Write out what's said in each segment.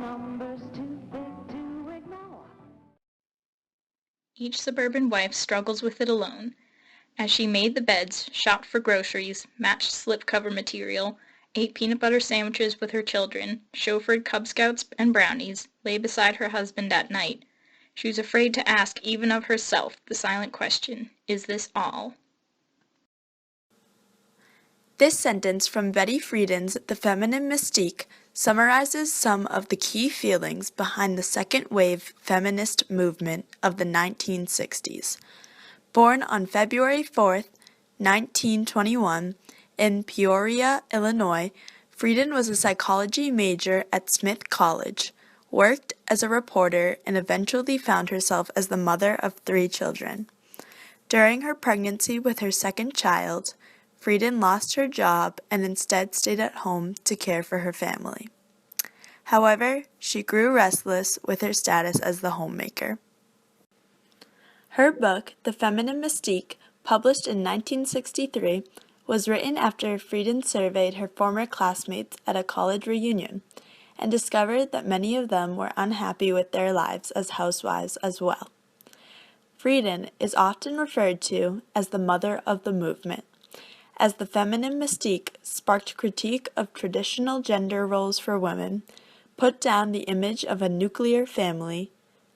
numbers too big to ignore. Each suburban wife struggles with it alone. As she made the beds, shopped for groceries, matched slipcover material, ate peanut butter sandwiches with her children, chauffeured Cub Scouts and brownies, lay beside her husband at night, she was afraid to ask even of herself the silent question, is this all? This sentence from Betty Friedan's The Feminine Mystique summarizes some of the key feelings behind the second-wave feminist movement of the 1960s. Born on February 4, 1921, in Peoria, Illinois, Friedan was a psychology major at Smith College, worked as a reporter, and eventually found herself as the mother of 3 children. During her pregnancy with her second child, Friedan lost her job and instead stayed at home to care for her family. However, she grew restless with her status as the homemaker. Her book, The Feminine Mystique, published in 1963, was written after Friedan surveyed her former classmates at a college reunion and discovered that many of them were unhappy with their lives as housewives as well. Friedan is often referred to as the mother of the movement, as the feminine mystique sparked critique of traditional gender roles for women, put down the image of a nuclear family,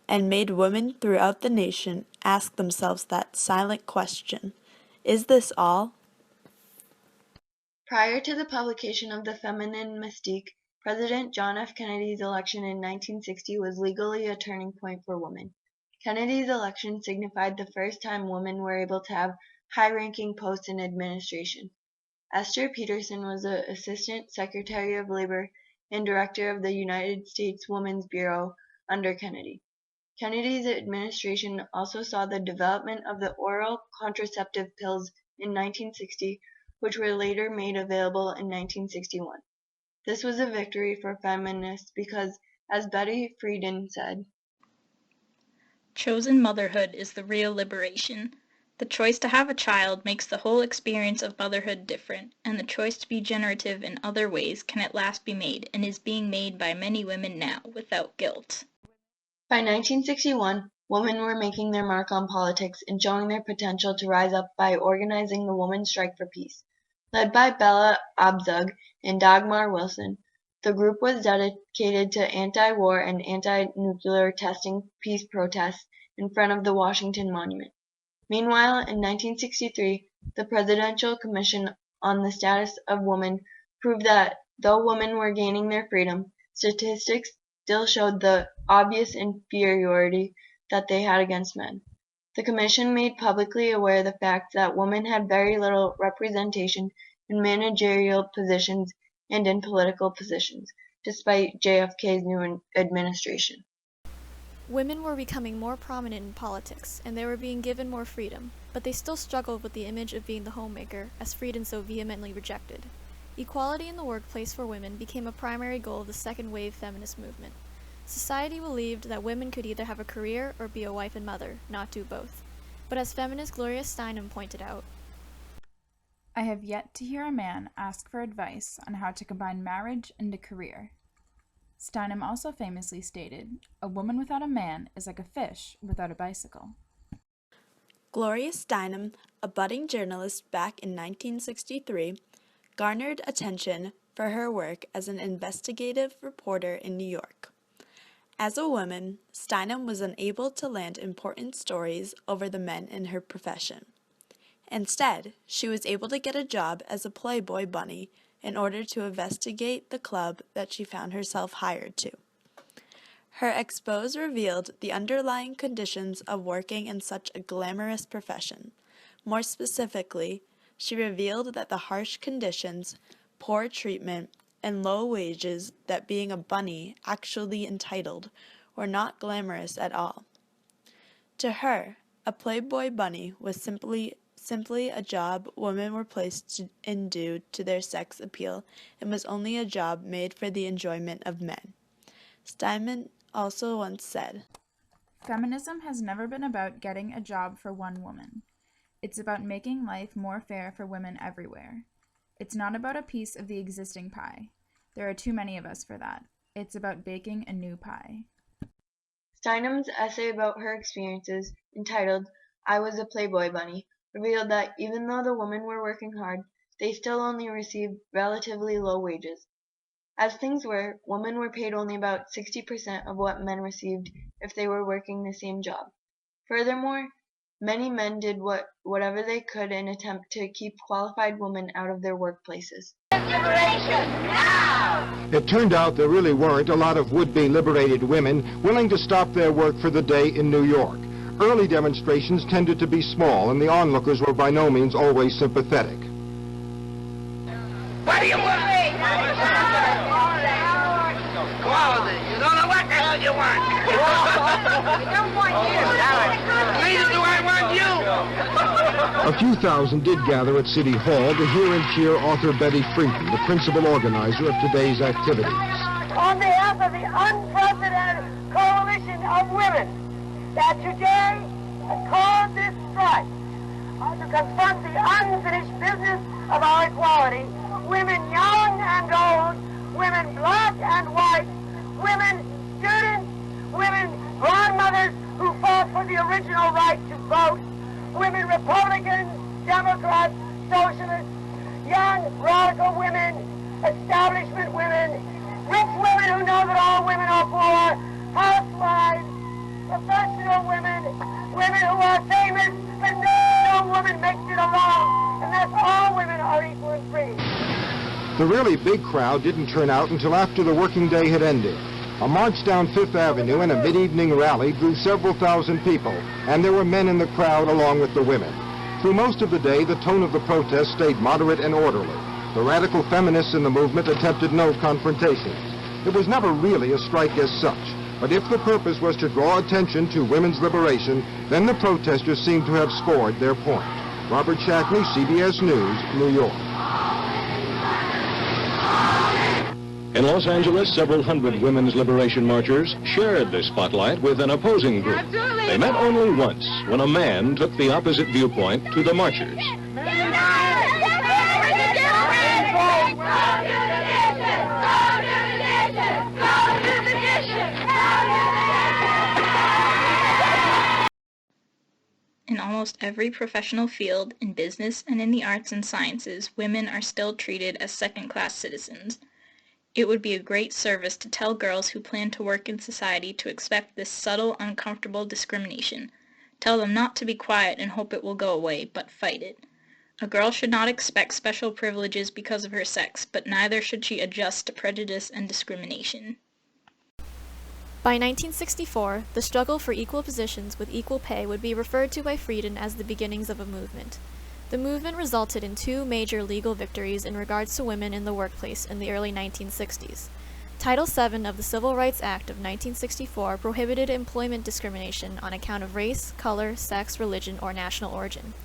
and made women throughout the nation ask themselves that silent question, is this all? Prior to the publication of The Feminine Mystique, President John F. Kennedy's election in 1960 was legally a turning point for women. Kennedy's election signified the first time women were able to have high-ranking posts in administration. Esther Peterson was the Assistant Secretary of Labor and Director of the United States Women's Bureau under Kennedy. Kennedy's administration also saw the development of the oral contraceptive pills in 1960, which were later made available in 1961. This was a victory for feminists because, as Betty Friedan said, Chosen motherhood is the real liberation. The choice to have a child makes the whole experience of motherhood different, and the choice to be generative in other ways can at last be made, and is being made by many women now, without guilt. By 1961, women were making their mark on politics and showing their potential to rise up by organizing the Women's Strike for Peace. Led by Bella Abzug and Dagmar Wilson, the group was dedicated to anti-war and anti-nuclear testing peace protests in front of the Washington Monument. Meanwhile, in 1963, the Presidential Commission on the Status of Women proved that though women were gaining their freedom, statistics still showed the obvious inferiority that they had against men. The Commission made publicly aware the fact that women had very little representation in managerial positions and in political positions, despite JFK's new administration. Women were becoming more prominent in politics, and they were being given more freedom, but they still struggled with the image of being the homemaker, as Friedan so vehemently rejected. Equality in the workplace for women became a primary goal of the second-wave feminist movement. Society believed that women could either have a career or be a wife and mother, not do both. But as feminist Gloria Steinem pointed out, I have yet to hear a man ask for advice on how to combine marriage and a career. Steinem also famously stated, a woman without a man is like a fish without a bicycle. Gloria Steinem, a budding journalist back in 1963, garnered attention for her work as an investigative reporter in New York. As a woman, Steinem was unable to land important stories over the men in her profession. Instead, she was able to get a job as a Playboy bunny in order to investigate the club that she found herself hired to. Her expose revealed the underlying conditions of working in such a glamorous profession. More specifically, she revealed that the harsh conditions, poor treatment, and low wages that being a bunny actually entitled were not glamorous at all. To her, a Playboy bunny was simply a job women were placed in due to their sex appeal and was only a job made for the enjoyment of men. Steinem also once said, Feminism has never been about getting a job for one woman. It's about making life more fair for women everywhere. It's not about a piece of the existing pie. There are too many of us for that. It's about baking a new pie. Steinem's essay about her experiences, entitled "I Was a Playboy Bunny," revealed that even though the women were working hard, they still only received relatively low wages. As things were, women were paid only about 60% of what men received if they were working the same job. Furthermore, many men did whatever they could in an attempt to keep qualified women out of their workplaces. It turned out there really weren't a lot of would-be liberated women willing to stop their work for the day in New York. Early demonstrations tended to be small, and the onlookers were by no means always sympathetic. What do you want? Quality. You don't know what the hell you want. We don't want you. Neither do I want you. A few thousand did gather at City Hall to hear and cheer author Betty Friedan, the principal organizer of today's activities. On behalf of the unprecedented coalition of women that today called this strike to confront the unfinished business of our equality, women young and old, women black and white, women students, women grandmothers who fought for the original right to vote, women Republicans, Democrats, Socialists, young radical women, establishment women, rich women who know that all women are poor, housewives, professional women, women who are famous, but no woman makes it alone, and that's all women are equal and free. The really big crowd didn't turn out until after the working day had ended. A march down Fifth Avenue and a mid-evening rally drew several thousand people, and there were men in the crowd along with the women. Through most of the day, the tone of the protest stayed moderate and orderly. The radical feminists in the movement attempted no confrontations. It was never really a strike as such, but if the purpose was to draw attention to women's liberation, then the protesters seemed to have scored their point. Robert Shackney, CBS News, New York. In Los Angeles, several hundred women's liberation marchers shared the spotlight with an opposing group. They met only once, when a man took the opposite viewpoint to the marchers. In almost every professional field, in business and in the arts and sciences, women are still treated as second-class citizens. It would be a great service to tell girls who plan to work in society to expect this subtle, uncomfortable discrimination. Tell them not to be quiet and hope it will go away, but fight it. A girl should not expect special privileges because of her sex, but neither should she adjust to prejudice and discrimination. By 1964, the struggle for equal positions with equal pay would be referred to by Friedan as the beginnings of a movement. The movement resulted in two major legal victories in regards to women in the workplace in the early 1960s. Title VII of the Civil Rights Act of 1964 prohibited employment discrimination on account of race, color, sex, religion, or national origin.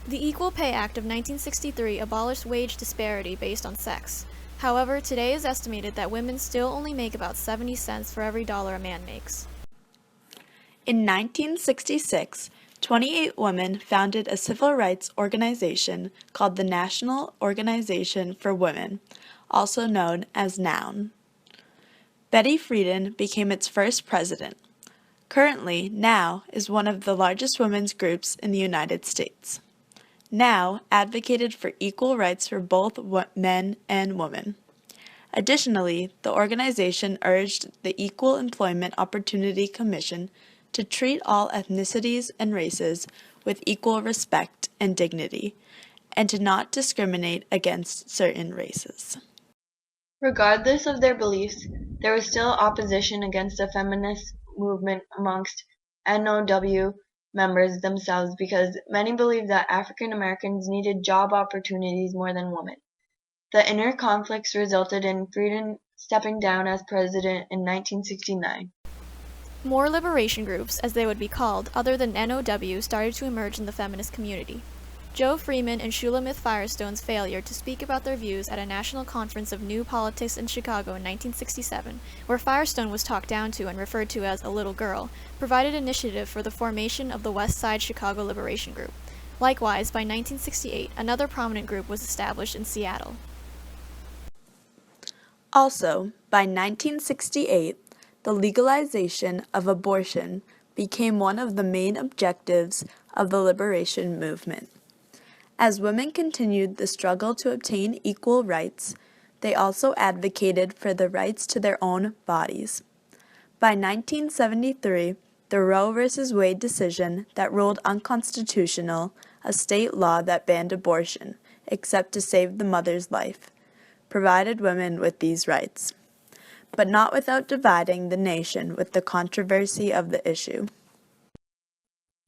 The Equal Pay Act of 1963 abolished wage disparity based on sex. However, today is estimated that women still only make about 70 cents for every dollar a man makes. In 1966, 28 women founded a civil rights organization called the National Organization for Women, also known as NOWN. Betty Friedan became its first president. Currently, NOW is one of the largest women's groups in the United States. NOW advocated for equal rights for both men and women. Additionally, the organization urged the Equal Employment Opportunity Commission to treat all ethnicities and races with equal respect and dignity, and to not discriminate against certain races. Regardless of their beliefs, there was still opposition against the feminist movement amongst NOW members themselves because many believed that African Americans needed job opportunities more than women. The inner conflicts resulted in Friedan stepping down as president in 1969. More liberation groups, as they would be called, other than NOW, started to emerge in the feminist community. Joe Freeman and Shulamith Firestone's failure to speak about their views at a national conference of new politics in Chicago in 1967, where Firestone was talked down to and referred to as a little girl, provided initiative for the formation of the West Side Chicago Liberation Group. Likewise, by 1968, another prominent group was established in Seattle. Also, by 1968, the legalization of abortion became one of the main objectives of the liberation movement. As women continued the struggle to obtain equal rights, they also advocated for the rights to their own bodies. By 1973, the Roe v. Wade decision that ruled unconstitutional a state law that banned abortion, except to save the mother's life, provided women with these rights, but not without dividing the nation with the controversy of the issue.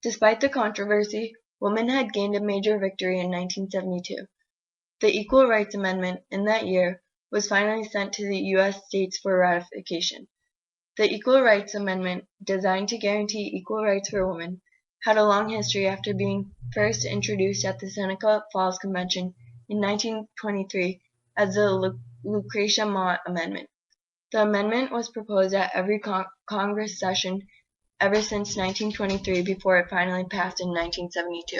Despite the controversy, women had gained a major victory in 1972. The Equal Rights Amendment in that year was finally sent to the U.S. states for ratification. The Equal Rights Amendment, designed to guarantee equal rights for women, had a long history after being first introduced at the Seneca Falls Convention in 1923 as the Lucretia Mott Amendment. The amendment was proposed at every Congress session ever since 1923 before it finally passed in 1972.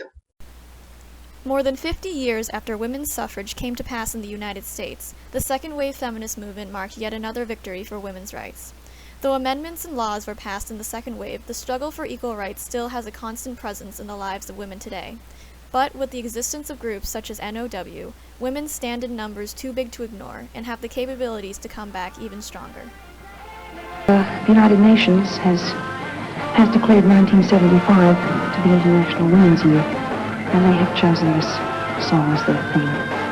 More than 50 years after women's suffrage came to pass in the United States, the second wave feminist movement marked yet another victory for women's rights. Though amendments and laws were passed in the second wave, the struggle for equal rights still has a constant presence in the lives of women today. But with the existence of groups such as NOW, women stand in numbers too big to ignore and have the capabilities to come back even stronger. The United Nations has declared 1975 to be International Women's Year, and they have chosen this song as their theme.